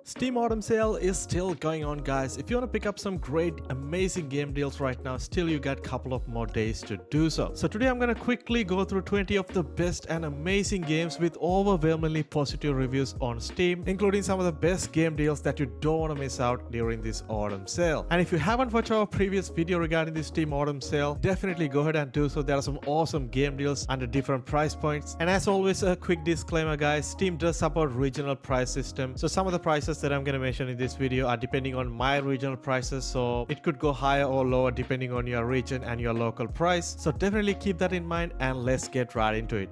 Steam Autumn Sale is still going on, guys. If you want to pick up some great amazing game deals right now, still you got a couple of more days to do so. So today I'm going to quickly go through 20 of the best and amazing games with overwhelmingly positive reviews on Steam, including some of the best game deals that you don't want to miss out during this autumn sale. And if you haven't watched our previous video regarding the Steam Autumn Sale, definitely go ahead and do so. There are some awesome game deals under different price points. And as always, a quick disclaimer, guys, Steam does support regional price system. So some of the prices that I'm going to mention in this video are depending on my regional prices, so it could go higher or lower depending on your region and your local price. So definitely keep that in mind and let's get right into it.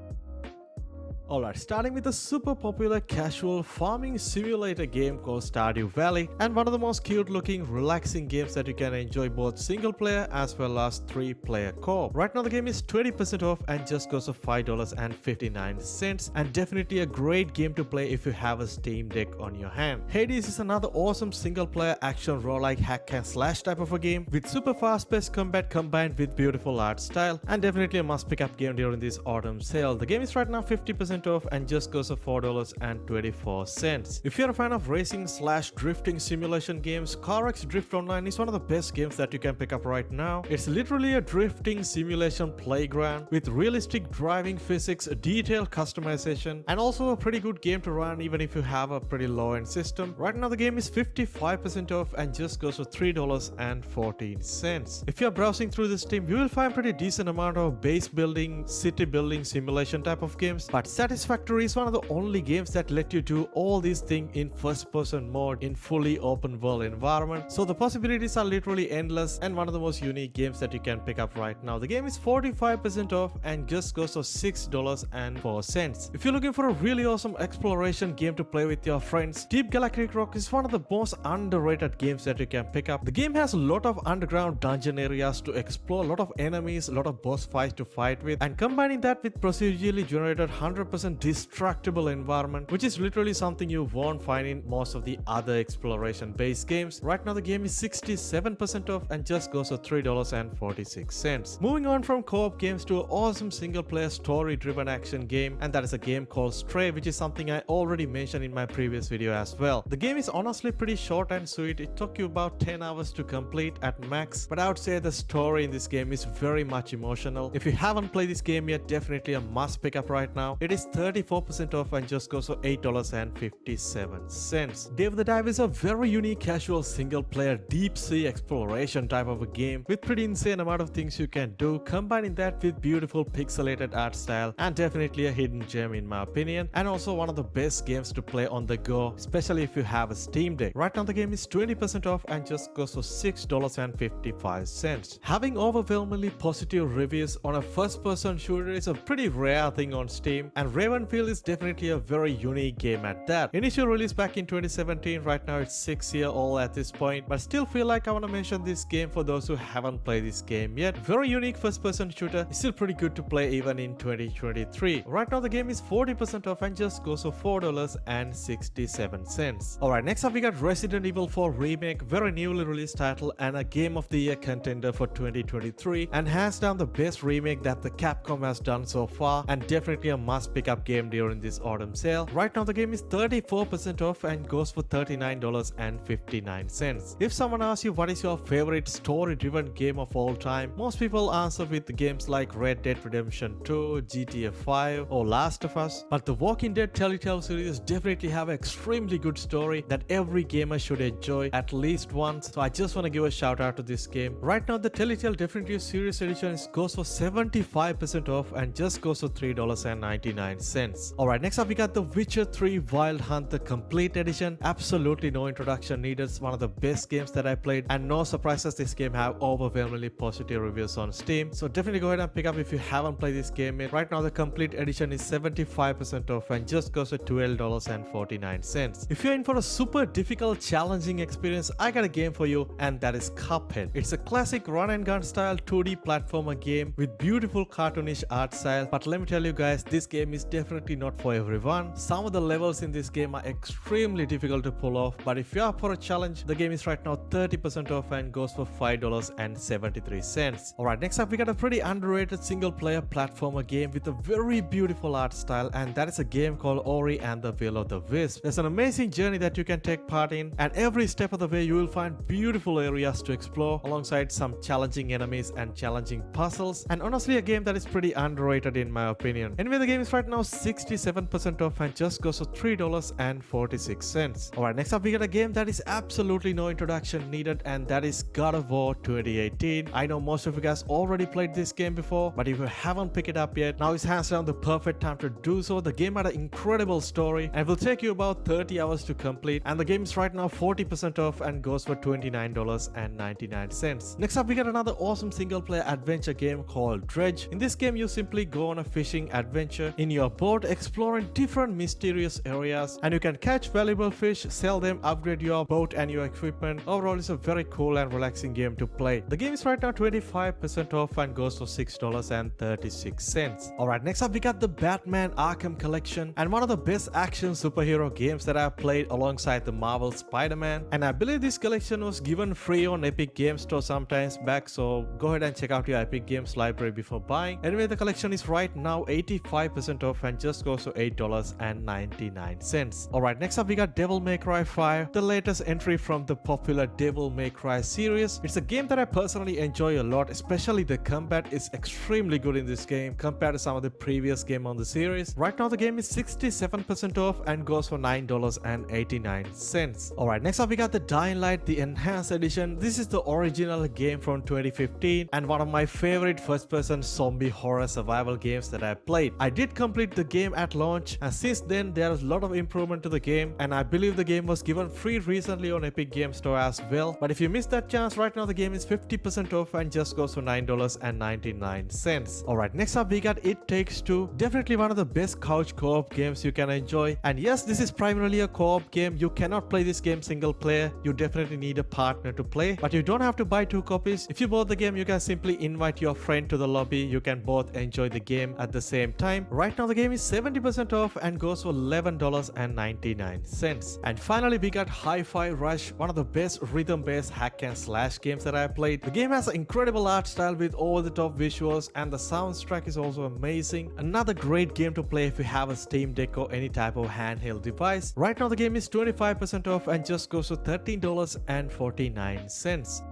Alright, starting with a super popular casual farming simulator game called Stardo Valley, and one of the most cute looking relaxing games that you can enjoy both single player as well as 3-player co-op. Right now the game is 20% off and just goes for $5.59, and definitely a great game to play if you have a Steam Deck on your hand. Hades is another awesome single player action roguelike hack and slash type of a game with super fast paced combat combined with beautiful art style, and definitely a must pick up game during this autumn sale. The game is right now 50% off and just goes for $4.24. If you're a fan of racing slash drifting simulation games, CarX Drift Online is one of the best games that you can pick up right now. It's literally a drifting simulation playground with realistic driving physics, detailed customization, and also a pretty good game to run even if you have a pretty low-end system. Right now the game is 55% off and just goes for $3.14. If you're browsing through the Steam, you will find pretty decent amount of base building, city building simulation type of games, but Satisfactory is one of the only games that let you do all these things in first-person mode in fully open world environment. So the possibilities are literally endless and one of the most unique games that you can pick up right now. The game is 45% off and just goes for $6.04. If you're looking for a really awesome exploration game to play with your friends, Deep Galactic Rock is one of the most underrated games that you can pick up. The game has a lot of underground dungeon areas to explore, a lot of enemies, a lot of boss fights to fight with, and combining that with procedurally generated 100% destructible environment, which is literally something you won't find in most of the other exploration based games. Right now the game is 67% off and just goes for $3.46. Moving on from co-op games to an awesome single player story driven action game, and that is a game called Stray, which is something I already mentioned in my previous video as well. The game is honestly pretty short and sweet. It took you about 10 hours to complete at max, but I would say the story in this game is very much emotional. If you haven't played this game yet, definitely a must pick up right now. It is 34% off and just goes for $8.57. Dave the Dive is a very unique casual single player deep sea exploration type of a game with pretty insane amount of things you can do, combining that with beautiful pixelated art style, and definitely a hidden gem in my opinion, and also one of the best games to play on the go, especially if you have a Steam Deck. Right now the game is 20% off and just goes for $6.55. Having overwhelmingly positive reviews on a first person shooter is a pretty rare thing on Steam, and Ravenfield is definitely a very unique game at that. Initial release back in 2017, right now it's 6-year-old at this point, but still feel like I want to mention this game for those who haven't played this game yet. Very unique first person shooter, is still pretty good to play even in 2023. Right now the game is 40% off and just goes for $4.67. Alright, next up we got Resident Evil 4 Remake, very newly released title and a Game of the Year contender for 2023, and hands down the best remake that the Capcom has done so far, and definitely a must pick up game during this autumn sale. Right now the game is 34% off and goes for $39.59. If someone asks you what is your favorite story driven game of all time, most people answer with games like Red Dead Redemption 2, GTA 5 or Last of Us, but the Walking Dead Telltale series definitely have an extremely good story that every gamer should enjoy at least once, so I just want to give a shout out to this game. Right now the Telltale Definitive Series Edition goes for 75% off and just goes for $3.99. Alright, next up we got The Witcher 3 Wild Hunt, the complete edition. Absolutely no introduction needed. It's one of the best games that I played, and no surprises, this game have overwhelmingly positive reviews on Steam, so definitely go ahead and pick up if you haven't played this game yet. Right now the complete edition is 75% off and just goes for $12.49. If you're in for a super difficult challenging experience, I got a game for you, and that is Cuphead. It's a classic run and gun style 2D platformer game with beautiful cartoonish art style, but let me tell you guys, this game is is definitely not for everyone. Some of the levels in this game are extremely difficult to pull off, but if you are for a challenge, the game is right now 30% off and goes for $5.73. Alright, next up we got a pretty underrated single player platformer game with a very beautiful art style, and that is a game called Ori and the Will of the Wisp. There's an amazing journey that you can take part in, and every step of the way you will find beautiful areas to explore alongside some challenging enemies and challenging puzzles, and honestly a game that is pretty underrated in my opinion. Anyway, the game is right now 67% off and just goes for $3.46. Alright, next up we got a game that is absolutely no introduction needed, and that is God of War 2018. I know most of you guys already played this game before, but if you haven't picked it up yet, now is hands down the perfect time to do so. The game had an incredible story and will take you about 30 hours to complete, and the game is right now 40% off and goes for $29.99. Next up we got another awesome single player adventure game called Dredge. In this game you simply go on a fishing adventure in your boat, exploring different mysterious areas, and you can catch valuable fish, sell them, upgrade your boat and your equipment. Overall, it's a very cool and relaxing game to play. The game is right now 25% off and goes for $6.36. Alright, next up we got the Batman Arkham collection, and one of the best action superhero games that I've played alongside the Marvel Spider-Man, and I believe this collection was given free on Epic Games Store sometimes back, so go ahead and check out your Epic Games library before buying. Anyway, the collection is right now 85% off and just goes to $8.99. Alright, next up we got Devil May Cry 5, the latest entry from the popular Devil May Cry series. It's a game that I personally enjoy a lot, especially the combat is extremely good in this game compared to some of the previous game on the series. Right now the game is 67% off and goes for $9.89. Alright, next up we got the Dying Light, the Enhanced Edition. This is the original game from 2015 and one of my favorite first-person zombie horror survival games that I played. I did complete the game at launch, and since then there is a lot of improvement to the game, and I believe the game was given free recently on Epic Games Store as well. But if you missed that chance, right now the game is 50% off and just goes for $9.99. Alright, next up we got It Takes Two, definitely one of the best couch co-op games you can enjoy. And yes, this is primarily a co-op game. You cannot play this game single player, you definitely need a partner to play, but you don't have to buy 2 copies. If you bought the game, you can simply invite your friend to the lobby. You can both enjoy the game at the same time. Right now the game is 70% off and goes for $11.99. And finally we got Highi Rush, one of the best rhythm-based hack and slash games that I played. The game has an incredible art style with over-the-top visuals, and the soundtrack is also amazing. Another great game to play if you have a Steam Deck or any type of handheld device. Right now the game is 25% off and just goes to $13.49.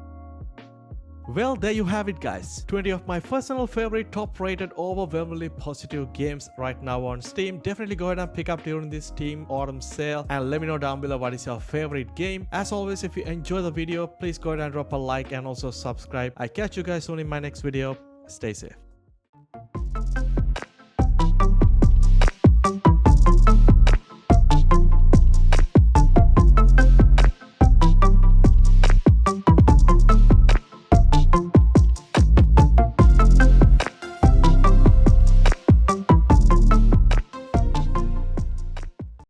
Well, there you have it guys, 20 of my personal favorite top rated overwhelmingly positive games right now on Steam. Definitely go ahead and pick up during this Steam Autumn sale and let me know down below what is your favorite game. As always, if you enjoy the video, please go ahead and drop a like and also subscribe. I catch you guys soon in my next video. Stay safe.